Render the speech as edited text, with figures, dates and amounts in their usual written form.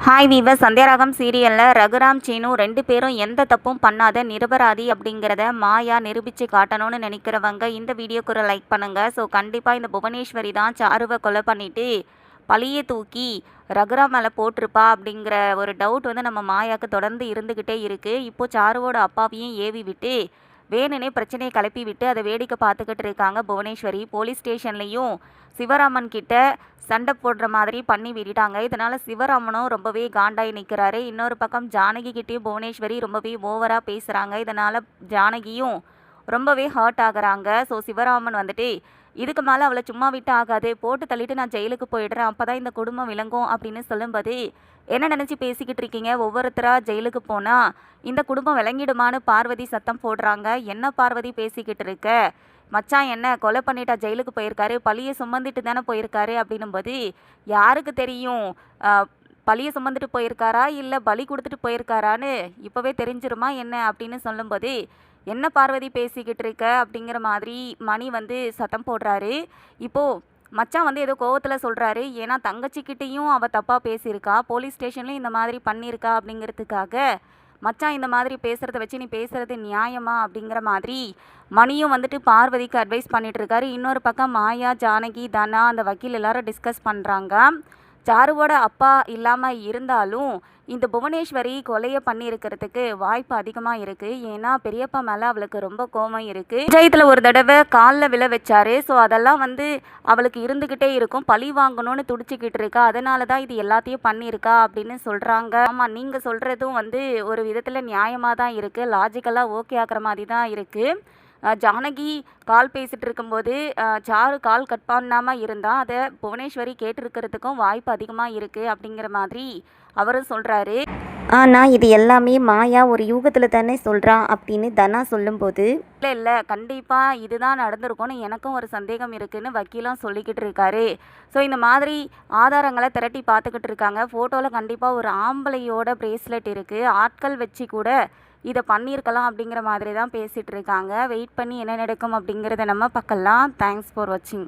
Hi viewer, Sandhya Raagam சீரியலில் ரகுராம் சீனு 2 பேரும் எந்த தப்பும் பண்ணாத நிரபராதி அப்படிங்கிறத மாயா நிரூபித்து காட்டணும்னு நினைக்கிறவங்க இந்த வீடியோக்கு ஒரு லைக் பண்ணுங்கள். ஸோ கண்டிப்பாக இந்த புவனேஸ்வரி தான் சாருவை கொலை பண்ணிவிட்டு பழியை தூக்கி ரகுராம் மேலே போட்டிருப்பா அப்படிங்கிற ஒரு டவுட் வந்து நம்ம மாயாவுக்கு தொடர்ந்து இருந்துக்கிட்டே இருக்குது. இப்போது சாருவோட அப்பாவையும் ஏவி விட்டு வேணுனே பிரச்சனையை கிளப்பி விட்டு அதை வேடிக்கை பார்த்துக்கிட்டு இருக்காங்க புவனேஸ்வரி. போலீஸ் ஸ்டேஷன்லேயும் சிவராமன் கிட்ட சண்டை போடுற மாதிரி பண்ணி விட்டுட்டாங்க. இதனால் சிவராமனும் ரொம்பவே காண்டாகி நிற்கிறாரு. இன்னொரு பக்கம் ஜானகி கிட்டேயும் புவனேஸ்வரி ரொம்பவே ஓவராக பேசுகிறாங்க. இதனால் ஜானகியும் ரொம்பவே ஹர்ட் ஆகுறாங்க. ஸோ சிவராமன் வந்துட்டு இதுக்கு மேலே அவளை சும்மா விட்டு ஆகாது, போட்டு தள்ளிட்டு நான் ஜெயிலுக்கு போயிடுறேன், அப்போ தான் இந்த குடும்பம் விளங்கும் அப்படின்னு சொல்லும்போது என்ன நினச்சி பேசிக்கிட்டு இருக்கீங்க, ஒவ்வொருத்தராக ஜெயிலுக்கு போனால் இந்த குடும்பம் விளங்கிடுமான்னு பார்வதி சத்தம் போடுறாங்க. என்ன பார்வதி பேசிக்கிட்டு இருக்க, மச்சான் என்ன கொலை பண்ணிட்டா ஜெயிலுக்கு போயிருக்காரு, பழியை சுமந்துட்டு தானே போயிருக்காரு அப்படின்னும்போது யாருக்கு தெரியும் பழியை சுமந்துட்டு போயிருக்காரா இல்லை பலி கொடுத்துட்டு போயிருக்காரான்னு இப்போவே தெரிஞ்சிருமா என்ன அப்படின்னு சொல்லும்போது என்ன பார்வதி பேசிக்கிட்டு இருக்க அப்படிங்கிற மாதிரி மணி வந்து சத்தம் போடுறாரு. இப்போது மச்சான் வந்து ஏதோ கோவத்தில் சொல்கிறாரு. ஏன்னா தங்கச்சிக்கிட்டேயும் அவள் தப்பாக பேசியிருக்கா, போலீஸ் ஸ்டேஷன்லேயும் இந்த மாதிரி பண்ணியிருக்கா அப்படிங்கிறதுக்காக மச்சான் இந்த மாதிரி பேசுகிறத வச்சு நீ பேசுகிறது நியாயமா அப்படிங்கிற மாதிரி மணியும் வந்துட்டு பார்வதிக்கு அட்வைஸ் பண்ணிகிட்டு இருக்காரு. இன்னொரு பக்கம் மாயா, ஜானகி, தனா அந்த வக்கீல் எல்லாரும் டிஸ்கஸ் பண்ணுறாங்க. சாருவோட அப்பா இல்லாமல் இருந்தாலும் இந்த புவனேஸ்வரி கொலையை பண்ணியிருக்கிறதுக்கு வாய்ப்பு அதிகமாக இருக்குது. ஏன்னா பெரியப்பா மேலே அவளுக்கு ரொம்ப கோபம் இருக்குது. பஞ்சாயத்தில் ஒரு தடவை காலில் விழ வச்சாரு. ஸோ அதெல்லாம் வந்து அவளுக்கு இருந்துக்கிட்டே இருக்கும், பழி வாங்கணும்னு துடிச்சிக்கிட்டு இருக்கா, அதனால தான் இது எல்லாத்தையும் பண்ணியிருக்கா அப்படின்னு சொல்கிறாங்க. ஆமாம், நீங்கள் சொல்கிறதும் வந்து ஒரு விதத்தில் நியாயமாக தான் இருக்குது, லாஜிக்கலாக ஓகே ஆகிற மாதிரி தான் இருக்குது. ஜானகி கால் பேசிகிட்டு இருக்கும்போது சாரு கால் கட் பண்ணாமல் இருந்தால் அதை புவனேஸ்வரி கேட்டிருக்கிறதுக்கும் வாய்ப்பு அதிகமாக இருக்குது அப்படிங்கிற மாதிரி அவரும் சொல்கிறாரு. ஆனால் இது எல்லாமே மாயா ஒரு யூகத்தில் தானே சொல்கிறான் அப்படின்னு தனா சொல்லும்போது இல்லை கண்டிப்பாக இதுதான் நடந்திருக்கும்னு எனக்கும் ஒரு சந்தேகம் இருக்குதுன்னு வக்கீலும் சொல்லிக்கிட்டு இருக்காரு. ஸோ இந்த மாதிரி ஆதாரங்களை திரட்டி பார்த்துக்கிட்டு இருக்காங்க. ஃபோட்டோவில் கண்டிப்பாக ஒரு ஆம்பளையோட பிரேஸ்லெட் இருக்குது, ஆட்கள் வச்சு கூட இதை பண்ணியிருக்கலாம் அப்படிங்கிற மாதிரி தான் பேசிகிட்டு இருக்காங்க. வெயிட் பண்ணி என்ன நடக்கும் அப்படிங்கிறத நம்ம பார்க்கலாம். தேங்க்ஸ் ஃபார் வாட்சிங்.